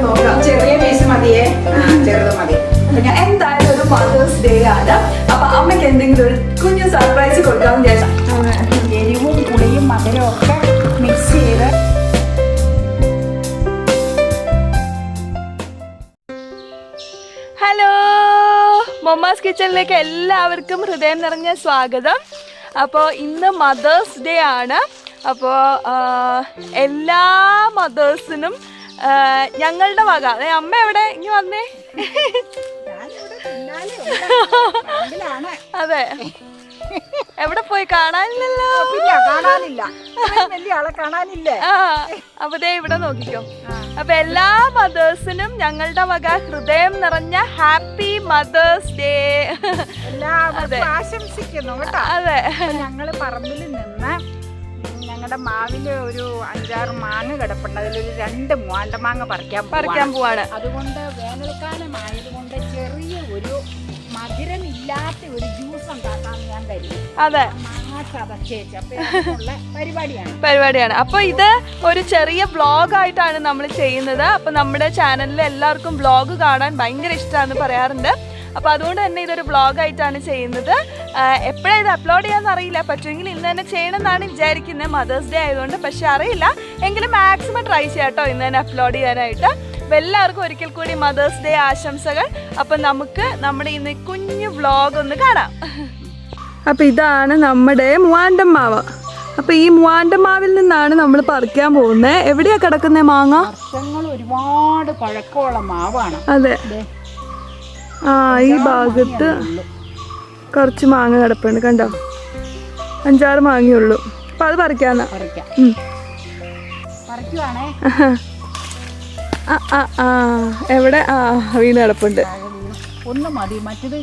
നോക്കാം. ചെറിയ പീസ് മതിയേ, ചെറുത് മതി. എന്തായാലും ഒരു മദേഴ്സ് ഡേ ആണ്. അപ്പൊ അമ്മയ്ക്ക് എന്തെങ്കിലും ഒരു കുഞ്ഞു സർപ്രൈസ് കൊടുക്കാമെന്ന് വിചാരിച്ചു. എരിവും പുളിയും മധുരവും ഒക്കെ മിക്സ് ചെയ്ത്. ഹലോ, മമ്മാസ് കിച്ചണിലേക്ക് എല്ലാവർക്കും ഹൃദയം നിറഞ്ഞ സ്വാഗതം. അപ്പോൾ ഇന്ന് മദേഴ്സ് ഡേ ആണ്. അപ്പോൾ എല്ലാ മദേഴ്സിനും ഞങ്ങളുടെ വക. അമ്മ എവിടെ? ഇനി വന്നേ. അതെ, എവിടെ പോയി? കാണാനില്ലല്ലോ. അപ്പൊ ദേ ഇവിടെ നോക്കിക്കോ. അപ്പൊ എല്ലാ മദേഴ്സിനും ഞങ്ങളുടെ വക ഹൃദയം നിറഞ്ഞ ഹാപ്പി മദേഴ്സ് ഡേ ആശംസിക്കുന്നു കേട്ടോ. അതെ, ഞങ്ങള് പറമ്പിൽ നിന്ന് ഞങ്ങളുടെ മാവില് ഒരു 5-6 മാങ്ങ കിടപ്പുണ്ട്. അതിലൊരു 2 മൂവാണ്ടമാങ്ങ പറിക്കാൻ പോവാണ്. അതുകൊണ്ട് വേനൽക്കാലമായതുകൊണ്ട് ചെറിയ ഒരു മധുരമില്ലാത്ത ഒരു ജ്യൂസ് ഉണ്ടാക്കാന്ന് ഞാൻ കരുതി. അതെ, പരിപാടിയാണ്. അപ്പൊ ഇത് ഒരു ചെറിയ വ്ളോഗ് ആയിട്ടാണ് നമ്മൾ ചെയ്യുന്നത്. അപ്പൊ നമ്മുടെ ചാനലിൽ എല്ലാവർക്കും വ്ളോഗ് കാണാൻ ഭയങ്കര ഇഷ്ടമാണെന്ന് പറയാറുണ്ട്. അപ്പൊ അതുകൊണ്ട് തന്നെ ഇതൊരു വ്ളോഗ് ആയിട്ടാണ് ചെയ്യുന്നത്. എപ്പോഴാണ് ഇത് അപ്ലോഡ് ചെയ്യാന്ന് അറിയില്ല. പറ്റുമെങ്കിൽ ഇന്ന് തന്നെ ചെയ്യണമെന്നാണ് വിചാരിക്കുന്നത്, മദേഴ്സ് ഡേ ആയതുകൊണ്ട്. പക്ഷെ അറിയില്ല, എങ്കിലും മാക്സിമം ട്രൈ ചെയ്യാം കേട്ടോ ഇന്ന് തന്നെ അപ്ലോഡ് ചെയ്യാനായിട്ട്. അപ്പം എല്ലാവർക്കും ഒരിക്കൽ കൂടി മദേഴ്സ് ഡേ ആശംസകൾ. അപ്പം നമുക്ക് നമ്മുടെ ഇന്ന് കുഞ്ഞു വ്ളോഗ് ഒന്ന് കാണാം. അപ്പം ഇതാണ് നമ്മുടെ മൂവാണ്ടൻ മാവ്. അപ്പം ഈ മൂവാണ്ടൻ മാവിൽ നിന്നാണ് നമ്മൾ പറിക്കാൻ പോകുന്നത്. എവിടെയാ കിടക്കുന്നത് മാങ്ങ? വർഷങ്ങൾ ഒരുപാട് പഴക്കമുള്ള മാവാണ്. അതെ, ഈ ഭാഗത്ത് കുറച്ച് മാങ്ങ കിടപ്പുണ്ട്. കണ്ടോ, 5-6 മാങ്ങയുള്ളൂ. അപ്പം അത് പറിക്കാന്നാ. എവിടെ? വീണ് കിടപ്പുണ്ട്. ഒന്ന് മതി, മറ്റത്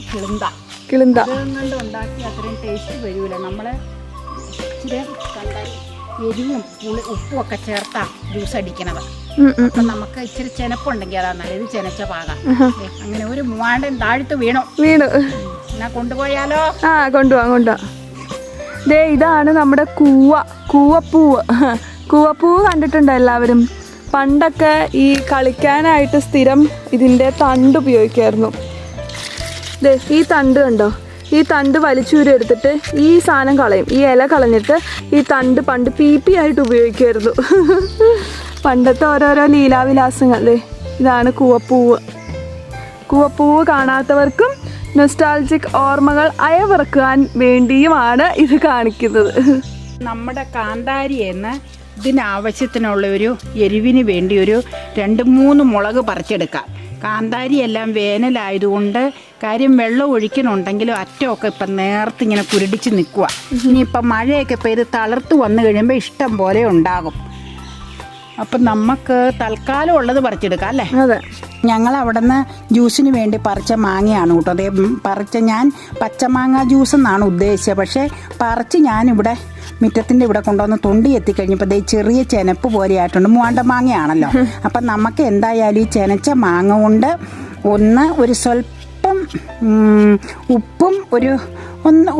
കിളിന്ത കൊണ്ട് ഉണ്ടാക്കി അത്രയും ടേസ്റ്റ് വരൂല. നമ്മള് ഇച്ചിരി എരിവും ഉപ്പും ഒക്കെ ചേർത്താ ജ്യൂസ് അടിക്കണത്. അപ്പൊ നമുക്ക് ഇച്ചിരി ചെനപ്പുണ്ടെങ്കിൽ അതാ നല്ലത്. ചെനച്ച പാകം. അങ്ങനെ ഒരു മൂവാണ്ടൻ താഴ്ത്ത് വീണു. എന്നാ കൊണ്ടുപോയാലോ? കൊണ്ടുപോവാ. ദേ ഇതാണ് നമ്മുടെ കൂവപ്പൂവ് കണ്ടിട്ടുണ്ടോ എല്ലാവരും? പണ്ടൊക്കെ ഈ കളിക്കാനായിട്ട് സ്ഥിരം ഇതിൻ്റെ തണ്ട് ഉപയോഗിക്കുമായിരുന്നു. ദേ ഈ തണ്ട് കണ്ടോ? ഈ തണ്ട് വലിച്ചൂരി എടുത്തിട്ട് ഈ സാധനം കളയും. ഈ ഇല കളഞ്ഞിട്ട് ഈ തണ്ട് പണ്ട് പീപ്പി ആയിട്ട് ഉപയോഗിക്കുമായിരുന്നു. പണ്ടത്തെ ഓരോരോ ലീലാവിലാസങ്ങൾ. ഇതാണ് കൂവപ്പൂവ് കാണാത്തവർക്കും നൊസ്റ്റാൾജിക് ഓർമ്മകൾ അയവിറക്കാൻ വേണ്ടിയുമാണ് ഇത് കാണിക്കുന്നത്. നമ്മുടെ കാന്താരിയെന്ന് ഇതിനാവശ്യത്തിനുള്ള ഒരു എരിവിന് വേണ്ടി ഒരു 2-3 മുളക് പറിച്ചെടുക്കാം. കാന്താരി എല്ലാം വേനലായതുകൊണ്ട് കാര്യം വെള്ളം ഒഴിക്കണുണ്ടെങ്കിലും അറ്റമൊക്കെ ഇപ്പം നേർത്തിങ്ങനെ കുരുടിച്ച് നിൽക്കുക. ഇനിയിപ്പം മഴയൊക്കെ പെയ്ത് തളർത്ത് വന്നു കഴിയുമ്പോൾ ഇഷ്ടം പോലെ ഉണ്ടാകും. അപ്പം നമുക്ക് തൽക്കാലം ഉള്ളത് പറിച്ചെടുക്കാം അല്ലേ? അതെ, ഞങ്ങൾ അവിടെ നിന്ന് ജ്യൂസിന് വേണ്ടി പറിച്ച മാങ്ങയാണ് കേട്ടോ. അതേ ഞാൻ പച്ചമാങ്ങ ജ്യൂസ് എന്നാണ് ഉദ്ദേശിച്ചത്. പക്ഷേ പറിച്ച് ഞാനിവിടെ മുറ്റത്തിൻ്റെ ഇവിടെ കൊണ്ടുവന്ന് തൊണ്ടി എത്തിക്കഴിഞ്ഞപ്പോൾ ദേ ചെറിയ ചെനപ്പ് പോലെ ആയിട്ടുണ്ട്. മൂവാണ്ട മാങ്ങയാണല്ലോ. അപ്പം നമുക്ക് എന്തായാലും ഈ ചെനച്ച മാങ്ങ കൊണ്ട് ഒരു സ്വല്പം ഉപ്പും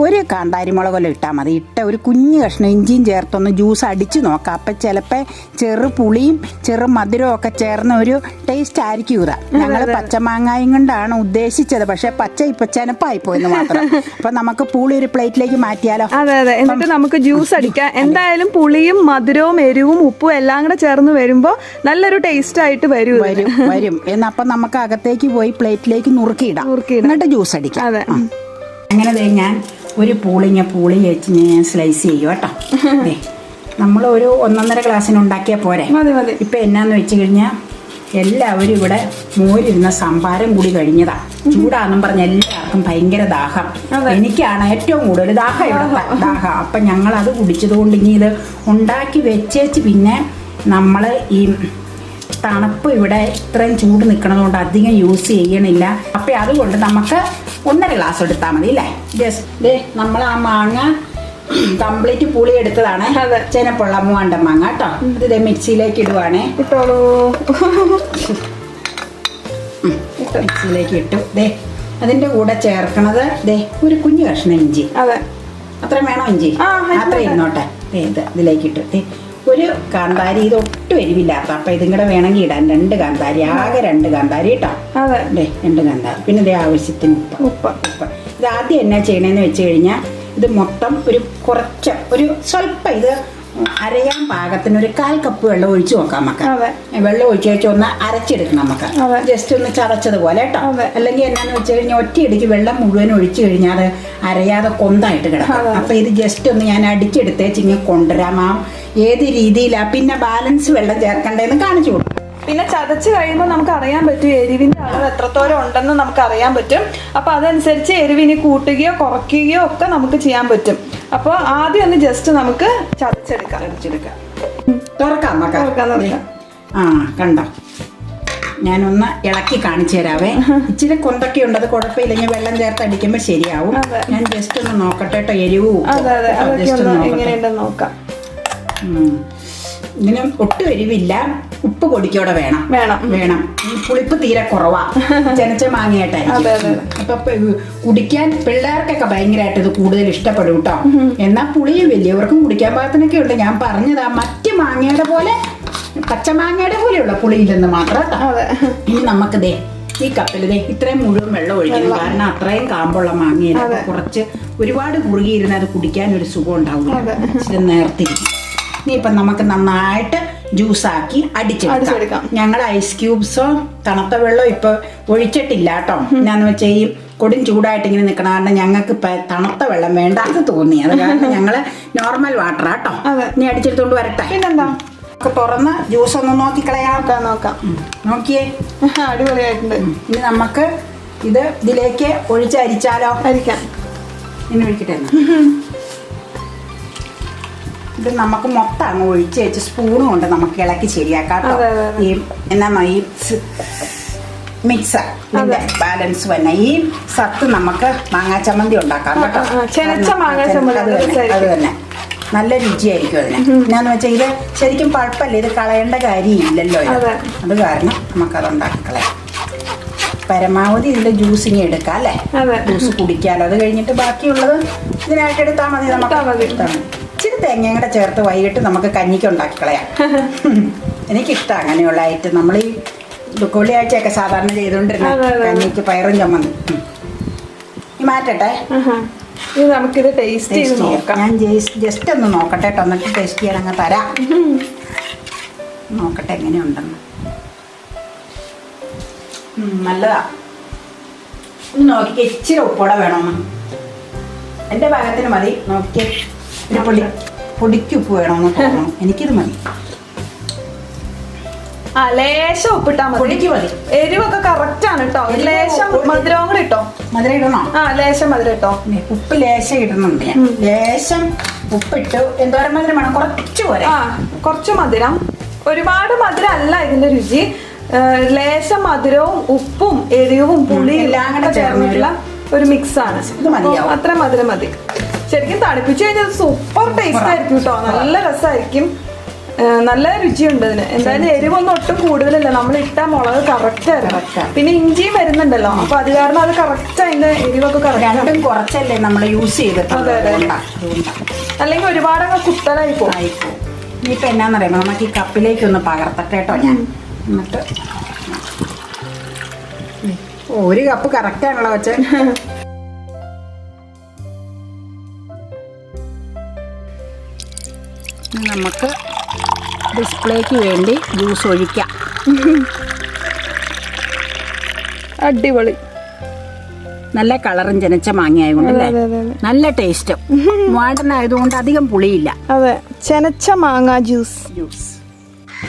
ഒരു കാന്താരി മുളകെല്ലാം ഇട്ടാൽ മതി. ഒരു കുഞ്ഞു കഷ്ണം ഇഞ്ചിയും ചേർത്തൊന്ന് ജ്യൂസ് അടിച്ച് നോക്കാം. അപ്പം ചിലപ്പോൾ ചെറു പുളിയും ചെറു മധുരവും ഒക്കെ ചേർന്ന ഒരു ടേസ്റ്റ് ആയിരിക്കും ഇത്. ഞങ്ങൾ പച്ചമാങ്ങായും കൊണ്ടാണ് ഉദ്ദേശിച്ചത്. പക്ഷെ ഇപ്പൊ ചെനപ്പായി പോയെന്ന് മാത്രം. അപ്പം നമുക്ക് പുളി ഒരു പ്ലേറ്റിലേക്ക് മാറ്റിയാലോ? അതെ, എന്നിട്ട് നമുക്ക് ജ്യൂസ് അടിക്കാം. എന്തായാലും പുളിയും മധുരവും എരിവും ഉപ്പും എല്ലാം കൂടെ ചേർന്ന് വരുമ്പോൾ നല്ലൊരു ടേസ്റ്റ് ആയിട്ട് വരും. എന്നപ്പം നമുക്ക് അകത്തേക്ക് പോയി പ്ലേറ്റിലേക്ക് നുറുക്കിയിടാം. എന്നിട്ട് ജ്യൂസ് അടിക്കാം. അതെ, അങ്ങനെ ഞാൻ ഒരു പുളി വെച്ച് ഞാൻ സ്ലൈസ് ചെയ്യും കേട്ടോ. നമ്മൾ ഒരു 1.5 ഗ്ലാസ്സിന് ഉണ്ടാക്കിയാൽ പോരെ. ഇപ്പം എന്നാന്ന് വെച്ച് കഴിഞ്ഞാൽ എല്ലാവരും ഇവിടെ മോരിരുന്ന സംഭാരം കൂടി കഴിഞ്ഞതാണ്. ചൂടാന്നും പറഞ്ഞ എല്ലാവർക്കും ഭയങ്കര ദാഹം. എനിക്കാണ് ഏറ്റവും കൂടുതൽ ദാഹം. അപ്പം ഞങ്ങളത് കുടിച്ചതുകൊണ്ട് ഇനി ഇത് ഉണ്ടാക്കി വെച്ചേച്ച് പിന്നെ നമ്മൾ ഈ തണുപ്പ് ഇവിടെ ഇത്രയും ചൂട് നിൽക്കണതുകൊണ്ട് അധികം യൂസ് ചെയ്യണില്ല. അപ്പം അതുകൊണ്ട് നമുക്ക് 1.5 ഗ്ലാസ് എടുത്താൽ മതി അല്ലേ? നമ്മൾ ആ മാങ്ങ കംപ്ലീറ്റ് പുളി എടുത്തതാണ്. ചെനപ്പുള്ള മൂവാണ്ടൻ മാങ്ങ കേട്ടോ. ഇത് മിക്സിയിലേക്ക് ഇടുവാണേ. മിക്സിയിലേക്ക് ഇട്ടു. അതിൻ്റെ കൂടെ ചേർക്കണത് ഒരു കുഞ്ഞു കഷ്ണം ഇഞ്ചി. അത്രയും വേണോ ഇഞ്ചി? അത്രയും ഇരുന്നോട്ടെ. ഇതിലേക്ക് ഇട്ടു ഒരു കാന്താരി, ഇത് ഒട്ടും എരിവില്ലാത്ത. അപ്പം ഇതും കൂടെ വേണമെങ്കിൽ ഇടാൻ 2 കാന്താരി, ആകെ 2 കാന്താരി കേട്ടോ. അതെ, 2 കാന്താരി. പിന്നെ ഇതേ ആവശ്യത്തിന് ഉപ്പ്. ഇത് ആദ്യം എന്നാ ചെയ്യണമെന്ന് വെച്ച് കഴിഞ്ഞാൽ ഇത് മൊത്തം ഒരു സ്വല്പം ഇത് അരയാൻ പാകത്തിന് ഒരു 1/4 കപ്പ് വെള്ളം ഒഴിച്ച് നോക്കാം നമുക്ക്. വെള്ളം ഒഴിച്ച് ഒന്ന് അരച്ചെടുക്കണം നമുക്ക്, ജസ്റ്റ് ഒന്ന് ചതച്ചതുപോലെ കേട്ടോ. അല്ലെങ്കിൽ എന്നാന്ന് വെച്ച് കഴിഞ്ഞാൽ ഒറ്റയടിക്ക് വെള്ളം മുഴുവൻ ഒഴിച്ചു കഴിഞ്ഞാൽ അത് അരയാതെ കൊന്തായിട്ട് കിടക്കും. അപ്പൊ ഇത് ജസ്റ്റ് ഒന്ന് ഞാൻ അടിച്ചെടുത്തേച്ചിങ്ങ് കൊണ്ടുവരാം. ഏത് രീതിയിലാ പിന്നെ ബാലൻസ് വെള്ളം ചേർക്കണ്ടേന്ന് കാണിച്ചു കൊടുക്കും. പിന്നെ ചതച്ച് കഴിയുമ്പോൾ നമുക്ക് അറിയാൻ പറ്റും എരിവിന്റെ അളവ് എത്രത്തോളം ഉണ്ടെന്ന് നമുക്ക് അറിയാൻ പറ്റും. അപ്പൊ അതനുസരിച്ച് എരിവിനി കൂട്ടുകയോ കുറയ്ക്കുകയോ ഒക്കെ നമുക്ക് ചെയ്യാൻ പറ്റും. അപ്പോൾ ആദ്യം ഒന്ന് ജസ്റ്റ് നമുക്ക് ചതച്ചെടുക്കാം. തുറക്കാം. കണ്ടോ, ഞാനൊന്ന് ഇളക്കി കാണിച്ചു തരാവേ. ഇച്ചിരി കൊന്തൊക്കെ ഉണ്ട്, അത് കുഴപ്പമില്ല. ഞാൻ വെള്ളം ചേർത്ത് അടിക്കുമ്പോൾ ശരിയാവും. ഞാൻ ജസ്റ്റ് ഒന്ന് നോക്കട്ടെ കേട്ടോ, എരിവ് എങ്ങനെയുണ്ടെന്ന് നോക്കാം. ഇതിന് ഒട്ടും എരിവില്ല. ഉപ്പ് പൊടിക്കോടെ വേണം. ഈ പുളിപ്പ് തീരെ കുറവാ, ചെനച്ച മാങ്ങയായിട്ടായിരിക്കും. അപ്പൊ കുടിക്കാൻ പിള്ളേർക്കൊക്കെ ഭയങ്കരമായിട്ട് ഇത് കൂടുതൽ ഇഷ്ടപ്പെടും കേട്ടോ. എന്നാൽ പുളിയും വലിയവർക്കും കുടിക്കാൻ പാകത്തിനൊക്കെ ഉണ്ട്. ഞാൻ പറഞ്ഞതാ മറ്റ് മാങ്ങയുടെ പോലെ, പച്ചമാങ്ങയുടെ പോലെയുള്ള പുളിയില്ലെന്ന് മാത്രം കേട്ടോ. ഇനി നമുക്ക് ഈ കപ്പിൽ ഇത്രയും മുഴുവൻ വെള്ളം ഒഴിക്കണം. കാരണം അത്രയും കാമ്പുള്ള മാങ്ങയില്ല. കുറച്ച് ഒരുപാട് കുറുകിയിരുന്ന് അത് കുടിക്കാൻ ഒരു സുഖം ഉണ്ടാവില്ല. ഇച്ചിരി നേർത്തിരിക്കും. ഇനിയിപ്പം നമുക്ക് നന്നായിട്ട് ജ്യൂസാക്കി അടിച്ചെടുക്കാം. ഞങ്ങൾ ഐസ് ക്യൂബ്സോ തണുത്ത വെള്ളമോ ഇപ്പൊ ഒഴിച്ചിട്ടില്ല കേട്ടോ. എന്നാന്ന് വെച്ചാൽ ഈ കൊടും ചൂടായിട്ട് ഇങ്ങനെ നിൽക്കണം. കാരണം ഞങ്ങൾക്ക് തണുത്ത വെള്ളം വേണ്ട അത് തോന്നി. അത് കാരണം ഞങ്ങള് നോർമൽ വാട്ടർ കേട്ടോ. ഇനി അടിച്ചെടുത്തോണ്ട് വരട്ടെ. പിന്നെന്താ, തുറന്ന് ജ്യൂസ് ഒന്ന് നോക്കാം. നോക്കിയേ, അടിപൊളിയായിട്ടുണ്ട്. ഇനി നമുക്ക് ഇതിലേക്ക് ഒഴിച്ചരിച്ചാലോ? അരിക്കാം. ഇനി ഒഴിക്കട്ടെ. ഇത് നമുക്ക് മൊത്തം അങ്ങ് ഒഴിച്ച് വെച്ച് സ്പൂണും കൊണ്ട് നമുക്ക് ഇളക്കി ശരിയാക്കാം. ഈ മിക്സർ ബാലൻസ് തന്നെ. ഈ സത്ത് നമുക്ക് മാങ്ങാ ചമ്മന്തി ഉണ്ടാക്കാം കേട്ടോ. അത് തന്നെ നല്ല രുചിയായിരിക്കും അതിന്. എന്നാന്ന് വെച്ചാൽ ഇത് ശരിക്കും പഴുപ്പല്ലേ, ഇത് കളയേണ്ട കാര്യമില്ലല്ലോ. അത് കാരണം നമുക്കത് ഉണ്ടാക്കി കളയാം. പരമാവധി ഇതിന്റെ ജ്യൂസിങ് എടുക്കാം അല്ലേ, ജ്യൂസ് കുടിക്കാമല്ലോ. അത് കഴിഞ്ഞിട്ട് ബാക്കിയുള്ളത് ഇതിനായിട്ട് എടുത്താൽ മതി. നമുക്ക് ഇച്ചിരി തേങ്ങയും കൂടെ ചേർത്ത് വൈകിട്ട് നമുക്ക് കഞ്ഞിക്ക് ഉണ്ടാക്കി കളയാം. എനിക്കിഷ്ടം അങ്ങനെയുള്ള ഐറ്റം. നമ്മൾ ഈ വെള്ളിയാഴ്ചയൊക്കെ സാധാരണ ചെയ്തുകൊണ്ടിരുന്ന കഞ്ഞിക്ക് പയറും ചമ്മന്തി. മാറ്റട്ടെ, നമുക്കിത് ടേസ്റ്റ് ചെയ്ത് നോക്കാം. ഞാൻ ജസ്റ്റ് ഒന്ന് നോക്കട്ടെ കേട്ടോ, എന്നിട്ട് ടേസ്റ്റ് ചെയ്യാൻ അങ്ങ് തരാം. നോക്കട്ടെ എങ്ങനെയുണ്ടെന്ന്. നല്ലതാ. ഒന്ന് നോക്കിക്കേ, ഇച്ചിരി ഉപ്പോടെ വേണമെന്ന്. എൻ്റെ ഭാഗത്തിന് മതി. നോക്കിക്കേ, ഒരു പൊടിക്ക് ഉപ്പ് വേണമെന്ന് തോന്നണം. എനിക്കിത് മതി. ലേശം ഉപ്പിട്ടാ മതി. എരിവൊക്കെ കറക്റ്റ് ആണ് കേട്ടോ. ലേശം മധുരവും കൂടെ ഇട്ടോ. മധുരം ഇടണോ? ലേശം മധുരം ഇട്ടോ. ഉപ്പ് ലേശം ഇടുന്നുണ്ട്. ലേശം ഉപ്പിട്ട് എന്തോരം മധുരം വേണം? കുറച്ച് പോരെ. കുറച്ച് മധുരം, ഒരുപാട് മധുരം അല്ല ഇതിന്റെ രുചി. ലേശം മധുരവും ഉപ്പും എരിവും പുളിയും എല്ലാം കൂടെ ചേർന്നിട്ടുള്ള ഒരു മിക്സ് ആണ്. അത്ര മധുരം മതി. ശരിക്കും തണുപ്പിച്ചു കഴിഞ്ഞാൽ സൂപ്പർ ടേസ്റ്റ് ആയിരിക്കും കേട്ടോ. നല്ല രസമായിരിക്കും, നല്ല രുചിയുണ്ട് ഇതിന്. എന്തായാലും എരിവൊന്നും ഒട്ടും കൂടുതലല്ല. നമ്മൾ ഇട്ട മുളക് കറക്റ്റ് ആയിരുന്നു. പിന്നെ ഇഞ്ചിയും വരുന്നുണ്ടല്ലോ, അപ്പൊ അത് കാരണം അത് കറക്റ്റ് അതിന്റെ എരിവൊക്കെ കറക്റ്റ്. കുറച്ചല്ലേ നമ്മൾ യൂസ് ചെയ്തിട്ട്. അല്ലെങ്കിൽ ഒരുപാട് കുത്തലായി പോകും. ഇനിയിപ്പോ എന്നാന്നറിയാമോ, നമുക്ക് ഈ കപ്പിലേക്ക് ഒന്ന് പകർത്തട്ടെ കേട്ടോ ഞാൻ. എന്നിട്ട് 1 കപ്പ് കറക്റ്റാണല്ലോ വെച്ച്. നമുക്ക് ഡിസ്പ്ലേക്ക് വേണ്ടി ജ്യൂസ് ഒഴിക്കാം. അടിപൊളി. നല്ല കളറും ജനിച്ച മാങ്ങയായതുകൊണ്ടല്ലേ നല്ല ടേസ്റ്റ്. വാടനായതുകൊണ്ട് അധികം പുളിയില്ല. അതെ, ചെനച്ച മാങ്ങ ജ്യൂസ്.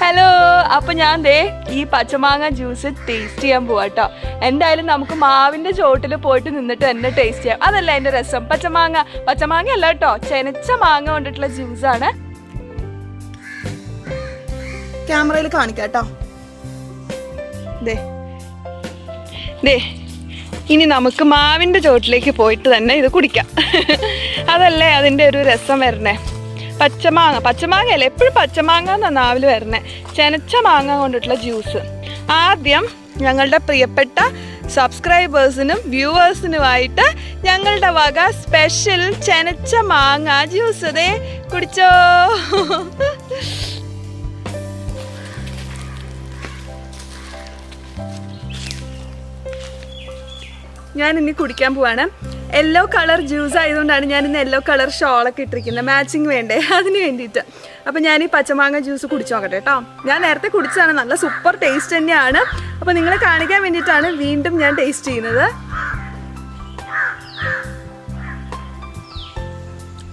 ഹലോ, അപ്പൊ ഞാൻ ഈ പച്ചമാങ്ങ ജ്യൂസ് ടേസ്റ്റ് ചെയ്യാൻ പോവാട്ടോ. എന്തായാലും നമുക്ക് മാവിന്റെ ചോട്ടിൽ പോയിട്ട് നിന്നിട്ട് തന്നെ ടേസ്റ്റ് ചെയ്യാം. അതല്ല അതിന്റെ രസം. പച്ചമാങ്ങ അല്ല കേട്ടോ, ചെനച്ച മാങ്ങ കൊണ്ടിട്ടുള്ള ജ്യൂസാണ്. ക്യാമറയിൽ കാണിക്കാട്ടോ. ഇനി നമുക്ക് മാവിന്റെ ചോട്ടിലേക്ക് പോയിട്ട് തന്നെ ഇത് കുടിക്കാം. അതല്ലേ അതിന്റെ ഒരു രസം വരണേ. പച്ചമാങ്ങയല്ലേ, എപ്പോഴും പച്ചമാങ്ങ എന്നാ നാവിൽ വരണേ. ചെനച്ച മാങ്ങ കൊണ്ടിട്ടുള്ള ജ്യൂസ്. ആദ്യം ഞങ്ങളുടെ പ്രിയപ്പെട്ട സബ്സ്ക്രൈബേഴ്സിനും വ്യൂവേഴ്സിനുമായിട്ട് ഞങ്ങളുടെ വക സ്പെഷ്യൽ ചെനച്ച മാങ്ങ ജ്യൂസ് കുടിച്ചോ. ഞാൻ ഇനി കുടിക്കാൻ പോവാണ്. യെല്ലോ കളർ ജ്യൂസ് ആയതുകൊണ്ടാണ് ഞാൻ ഇന്ന് യെല്ലോ കളർ ഷോളൊക്കെ ഇട്ടിരിക്കുന്നത്, മാച്ചിങ് വേണ്ടേ അതിന് വേണ്ടിയിട്ട്. അപ്പം ഞാൻ ഈ പച്ചമാങ്ങ ജ്യൂസ് കുടിച്ചു നോക്കട്ടെ കേട്ടോ. ഞാൻ നേരത്തെ കുടിച്ചതാണ്, നല്ല സൂപ്പർ ടേസ്റ്റ് തന്നെയാണ്. അപ്പം നിങ്ങളെ കാണിക്കാൻ വേണ്ടിയിട്ടാണ് വീണ്ടും ഞാൻ ടേസ്റ്റ് ചെയ്യുന്നത്.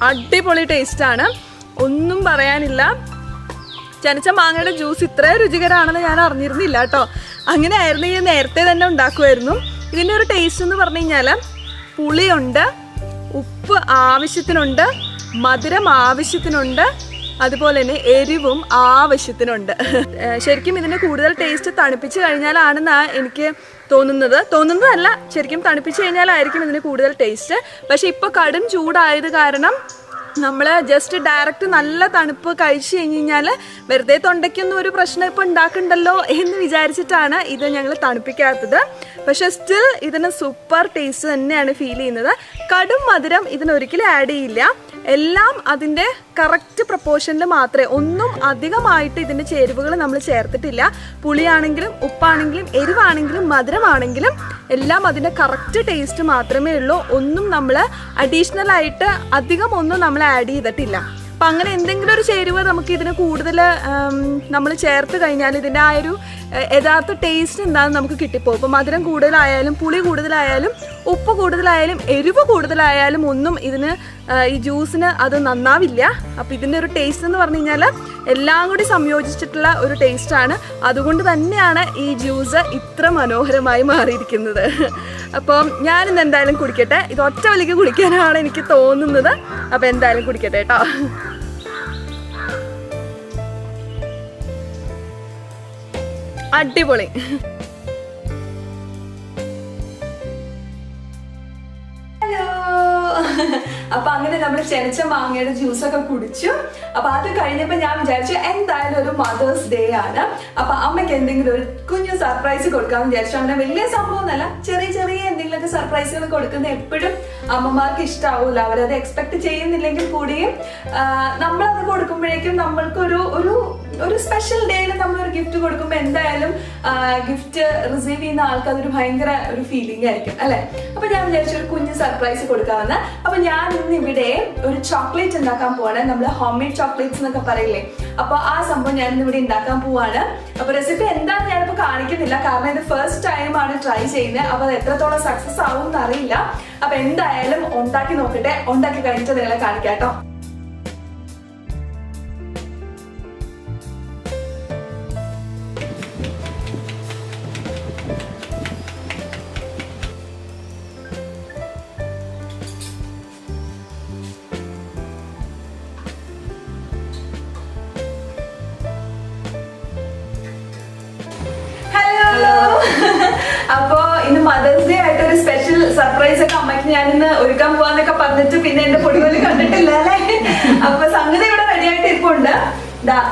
അടിപൊളി ടേസ്റ്റാണ്, ഒന്നും പറയാനില്ല. ചനച്ച മാങ്ങയുടെ ജ്യൂസ് ഇത്രയും രുചികരമാണെന്ന് ഞാൻ അറിഞ്ഞിരുന്നില്ല കേട്ടോ. അങ്ങനെ ആയിരുന്നെങ്കിൽ നേരത്തെ തന്നെ ഉണ്ടാക്കുമായിരുന്നു. ഇതിൻ്റെ ഒരു ടേസ്റ്റ് എന്ന് പറഞ്ഞു കഴിഞ്ഞാൽ പുളിയുണ്ട്, ഉപ്പ് ആവശ്യത്തിനുണ്ട്, മധുരം ആവശ്യത്തിനുണ്ട്, അതുപോലെ തന്നെ എരിവും ആവശ്യത്തിനുണ്ട്. ശരിക്കും ഇതിന് കൂടുതൽ ടേസ്റ്റ് തണുപ്പിച്ച് കഴിഞ്ഞാലാണെന്നാണ് എനിക്ക് തോന്നുന്നതല്ല, ശരിക്കും തണുപ്പിച്ച് കഴിഞ്ഞാലായിരിക്കും ഇതിന് കൂടുതൽ ടേസ്റ്റ്. പക്ഷെ ഇപ്പോൾ കടും ചൂടായത് കാരണം നമ്മൾ ജസ്റ്റ് ഡയറക്റ്റ് നല്ല തണുപ്പ് കഴിച്ചു കഴിഞ്ഞ് കഴിഞ്ഞാൽ വെറുതെ തൊണ്ടയ്ക്കൊന്നും ഒരു പ്രശ്നം ഇപ്പോൾ ഉണ്ടാക്കണ്ടല്ലോ എന്ന് വിചാരിച്ചിട്ടാണ് ഇത് ഞങ്ങൾ തണുപ്പിക്കാത്തത്. പക്ഷെ സ്റ്റിൽ ഇതിന് സൂപ്പർ ടേസ്റ്റ് തന്നെയാണ് ഫീൽ ചെയ്യുന്നത്. കടും മധുരം ഇതിനൊരിക്കലും ആഡ് ചെയ്യില്ല, എല്ലാം അതിൻ്റെ കറക്റ്റ് പ്രപ്പോർഷനിൽ മാത്രമേ, ഒന്നും അധികമായിട്ട് ഇതിൻ്റെ ചേരുവകൾ നമ്മൾ ചേർത്തിട്ടില്ല. പുളിയാണെങ്കിലും ഉപ്പാണെങ്കിലും എരിവാണെങ്കിലും മധുരമാണെങ്കിലും എല്ലാം അതിൻ്റെ കറക്റ്റ് ടേസ്റ്റ് മാത്രമേ ഉള്ളൂ. ഒന്നും നമ്മൾ അഡീഷണൽ ആയിട്ട് അധികം ഒന്നും നമ്മൾ ആഡ് ചെയ്തിട്ടില്ല. അപ്പം അങ്ങനെ എന്തെങ്കിലും ഒരു ചേരുവ നമുക്ക് ഇതിന് കൂടുതൽ നമ്മൾ ചേർത്ത് കഴിഞ്ഞാൽ ഇതിൻ്റെ ആ ഒരു യഥാർത്ഥ ടേസ്റ്റ് എന്താണെന്ന് നമുക്ക് കിട്ടിപ്പോകും. ഇപ്പോൾ മധുരം കൂടുതലായാലും പുളി കൂടുതലായാലും ഉപ്പ് കൂടുതലായാലും എരിവ് കൂടുതലായാലും ഒന്നും ഇതിന് ഈ ജ്യൂസിന് അത് നന്നാവില്ല. അപ്പോൾ ഇതിൻ്റെ ഒരു ടേസ്റ്റ് എന്ന് പറഞ്ഞു കഴിഞ്ഞാൽ എല്ലാം കൂടി സംയോജിച്ചിട്ടുള്ള ഒരു ടേസ്റ്റാണ്. അതുകൊണ്ട് തന്നെയാണ് ഈ ജ്യൂസ് ഇത്ര മനോഹരമായി മാറിയിരിക്കുന്നത്. അപ്പം ഞാനിന്ന് എന്തായാലും കുടിക്കട്ടെ. ഇത് ഒറ്റ വലിക്ക് കുടിക്കാനാണ് എനിക്ക് തോന്നുന്നത്. അപ്പോൾ എന്തായാലും കുടിക്കട്ടെ കേട്ടോ. അടിപൊളി. അപ്പൊ അങ്ങനെ നമ്മൾ ചെനച്ച മാങ്ങയുടെ ജ്യൂസൊക്കെ കുടിച്ചു. അപ്പൊ അത് കഴിഞ്ഞപ്പോ ഞാൻ വിചാരിച്ചു എന്തായാലും ഒരു മദേഴ്സ് ഡേ ആണ്, അപ്പൊ അമ്മയ്ക്ക് എന്തെങ്കിലും ഒരു കുഞ്ഞു സർപ്രൈസ് കൊടുക്കാമെന്ന് വിചാരിച്ചു. അങ്ങനെ വലിയ സംഭവം എന്നല്ല, ചെറിയ ചെറിയ എന്തെങ്കിലുമൊക്കെ സർപ്രൈസുകൾ കൊടുക്കുന്ന എപ്പോഴും അമ്മമാർക്ക് ഇഷ്ടാവൂല. അവരത് എക്സ്പെക്ട് ചെയ്യുന്നില്ലെങ്കിൽ കൂടിയും നമ്മളത് കൊടുക്കുമ്പോഴേക്കും നമ്മൾക്കൊരു ഒരു സ്പെഷ്യൽ ഡേയിൽ നമ്മളൊരു ഗിഫ്റ്റ് കൊടുക്കുമ്പോൾ എന്തായാലും ഗിഫ്റ്റ് റിസീവ് ചെയ്യുന്ന ആൾക്ക് അതൊരു ഭയങ്കര ഒരു ഫീലിംഗ് ആയിരിക്കും അല്ലെ. അപ്പൊ ഞാൻ വിചാരിച്ചു ഒരു കുഞ്ഞു സർപ്രൈസ് കൊടുക്കാമെന്ന്. അപ്പൊ ഞാൻ ഇന്ന് ഇവിടെ ഒരു ചോക്ലേറ്റ് ഉണ്ടാക്കാൻ പോവാണ്. നമ്മള് ഹോം മെയ്ഡ് ചോക്ലേറ്റ്സ് എന്നൊക്കെ പറയില്ലേ, അപ്പൊ ആ സംഭവം ഞാൻ ഇന്ന് ഇവിടെ ഉണ്ടാക്കാൻ പോവാണ്. അപ്പൊ റെസിപ്പി എന്താണെന്ന് ഞാനിപ്പോ കാണിക്കുന്നില്ല, കാരണം ഇത് ഫസ്റ്റ് ടൈം ആണ് ട്രൈ ചെയ്യുന്നത്. അപ്പൊ അത് എത്രത്തോളം സക്സസ് ആവും എന്ന് അറിയില്ല. അപ്പൊ എന്തായാലും ഉണ്ടാക്കി നോക്കട്ടെ, ഉണ്ടാക്കി കഴിഞ്ഞിട്ട് നിങ്ങളെ കാണിക്കാം കേട്ടോ. അപ്പൊ ഇന്ന് മദേഴ്സ് ഡേ ആയിട്ട് ഒരു സ്പെഷ്യൽ സർപ്രൈസ് ഒക്കെ അമ്മയ്ക്ക് ഞാൻ ഇന്ന് ഒരുക്കാൻ പോവാന്നൊക്കെ പറഞ്ഞിട്ട് പിന്നെ എന്റെ പൊടിപോലെ കണ്ടിട്ടില്ല അല്ലെ. അപ്പൊ സംഗതി ഇവിടെ റെഡി ആയിട്ട് ഇരിപ്പുണ്ട്.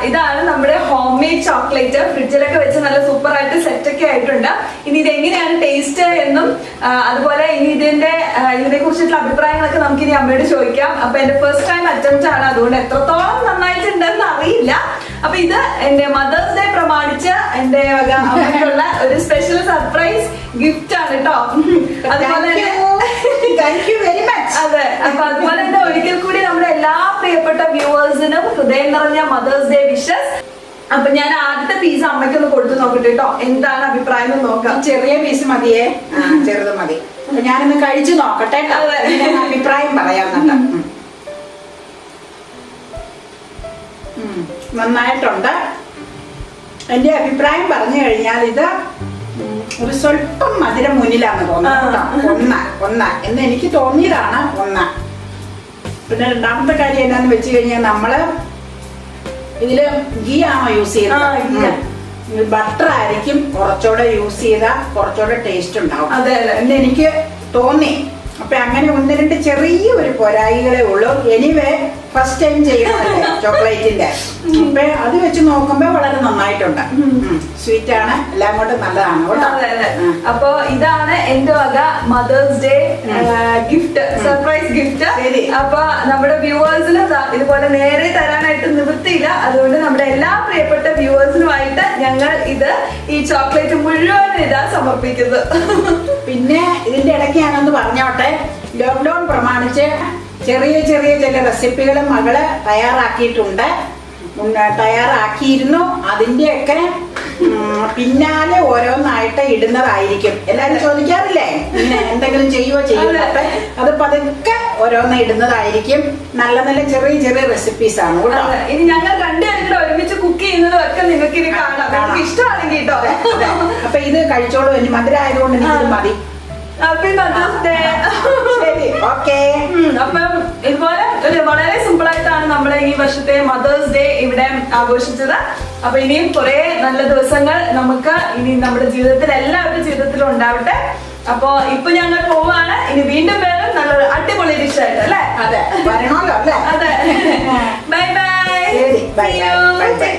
ഇതാണ് നമ്മുടെ ഹോം മെയ്ഡ് ചോക്ലേറ്റ്. ഫ്രിഡ്ജിലൊക്കെ വെച്ച് നല്ല സൂപ്പർ ആയിട്ട് സെറ്റ് ഒക്കെ ആയിട്ടുണ്ട്. ഇനി ഇത് എങ്ങനെയാണ് ടേസ്റ്റ് എന്നും അതുപോലെ ഇനി ഇതിനെ കുറിച്ചിട്ടുള്ള അഭിപ്രായങ്ങളൊക്കെ നമുക്ക് ഇനി അമ്മയോട് ചോദിക്കാം. അപ്പൊ എന്റെ ഫസ്റ്റ് ടൈം അറ്റംപ്റ്റ് ആണ്, അതുകൊണ്ട് എത്രത്തോളം നന്നായിട്ടുണ്ടെന്ന് അറിയില്ല. അപ്പൊ ഇത് എന്റെ മദേഴ്സ് ഡേ പ്രമാണിച്ച് എന്റെ വക അമ്മയ്ക്കുള്ള ഒരു സ്പെഷ്യൽ സർപ്രൈസ് ഗിഫ്റ്റ് ആണ് കേട്ടോ. അതുപോലെ അതെ, അപ്പൊ അതുപോലെ തന്നെ ഒരിക്കൽ കൂടി നമ്മുടെ എല്ലാ പ്രിയപ്പെട്ട വ്യൂവേഴ്സിനും ഹൃദയം നിറഞ്ഞ മദേഴ്സ് ഡേ വിഷസ്. അപ്പൊ ഞാൻ ആദ്യത്തെ പീസ് അമ്മയ്ക്കൊന്ന് കൊടുത്തു നോക്കട്ടെ കേട്ടോ, എന്താണ് അഭിപ്രായം എന്ന് നോക്കാം. ചെറിയ പീസ് മതിയേ, ചെറുത് മതി. ഞാനൊന്ന് കഴിച്ചു നോക്കട്ടെ, അഭിപ്രായം പറയാന്നുണ്ട്. നന്നായിട്ടുണ്ട്. എന്റെ അഭിപ്രായം പറഞ്ഞു കഴിഞ്ഞാൽ ഇത് ഒരു സ്വല്പം മധുരം മുന്നിലാന്ന് തോന്നുന്നു. ഒന്ന് എന്ന് എനിക്ക് തോന്നിയതാണ് ഒന്ന്. പിന്നെ രണ്ടാമത്തെ കാര്യം എന്താന്ന് വെച്ച് കഴിഞ്ഞാൽ നമ്മള് ഇതില് ഗീ ആണോ യൂസ് ചെയ്യുന്നത്? ബട്ടർ ആയിരിക്കും കുറച്ചുകൂടെ യൂസ് ചെയ്താൽ കുറച്ചുകൂടെ ടേസ്റ്റ് ഉണ്ടാവും എന്ന് എനിക്ക് തോന്നി. അപ്പൊ അങ്ങനെ ഒന്ന് രണ്ട് ചെറിയ ഒരു പോരായികളേ ഉള്ളൂ. എനിവേ ഫസ്റ്റ് ടൈം ചെയ്യണല്ലേ ചോക്ലേറ്റിന്റെ. അപ്പൊ അത് വെച്ച് നോക്കുമ്പോ വളരെ നന്നായിട്ടുണ്ട്. സ്വീറ്റ് ആണ്, എല്ലാം കൊണ്ടും നല്ലതാണ് കേട്ടോ. അപ്പൊ ഇതാണ് എന്റെ വക mother's day gift, surprise gift. അപ്പൊ നമ്മുടെ വ്യൂവേഴ്സിന് ഇതുപോലെ നേരെ തരാനായിട്ട് നിവൃത്തിയില്ല. അതുകൊണ്ട് നമ്മുടെ എല്ലാ പ്രിയപ്പെട്ട വ്യൂവേഴ്സിനുമായിട്ട് ഞങ്ങൾ ഈ ചോക്ലേറ്റ് മുഴുവൻ ഇതാ സമർപ്പിക്കുന്നത്. പിന്നെ ഇതിന്റെ ഇടയ്ക്ക് ഞാനൊന്ന് പറഞ്ഞോട്ടെ, ലോക്ക്ഡൌൺ പ്രമാണിച്ച് ചെറിയ ചെറിയ ചില റെസിപ്പികൾ മകള് തയ്യാറാക്കിയിരുന്നു. അതിന്റെയൊക്കെ പിന്നാലെ ഓരോന്നായിട്ട് ഇടുന്നതായിരിക്കും. എല്ലാരും ചോദിക്കാറില്ലേ ഇങ്ങനെ എന്തെങ്കിലും ചെയ്യുവോ അപ്പൊ അത് പതുക്കെ ഓരോന്ന് ഇടുന്നതായിരിക്കും. നല്ല നല്ല ചെറിയ ചെറിയ റെസിപ്പീസ് ആണ് കേട്ടോ. ഇനി ഞങ്ങൾ രണ്ടുപേരും ഒരുമിച്ച് കുക്ക് ചെയ്യുന്നതും ഒക്കെ നിങ്ങൾക്ക് ഇനി കാണാം, ഇഷ്ടമാണെങ്കിൽ കേട്ടോ. അപ്പൊ ഇത് കഴിച്ചോളൂ, ഇനി മധുരം ആയതുകൊണ്ട് എനിക്കിത് മതി. Happy mother's day. ശരി, ഓക്കെ. അപ്പം ഇതുപോലെ വളരെ സിമ്പിൾ ആയിട്ടാണ് നമ്മുടെ ഈ വർഷത്തെ മദേഴ്സ് ഡേ ഇവിടെ ആഘോഷിച്ചത്. അപ്പൊ ഇനിയും കുറെ നല്ല ദിവസങ്ങൾ നമുക്ക് ഇനി നമ്മുടെ ജീവിതത്തിൽ എല്ലാവരുടെ ജീവിതത്തിലും ഉണ്ടാവട്ടെ. അപ്പൊ ഇപ്പൊ ഞങ്ങൾ പോവാണ്. ഇനി വീണ്ടും വേണം നല്ലൊരു അടിപൊളി ഡിഷ് ആയിട്ട് അല്ലേ? അതെ, വരണമല്ലോ അല്ലേ? അതെ. Bye bye. Bye bye.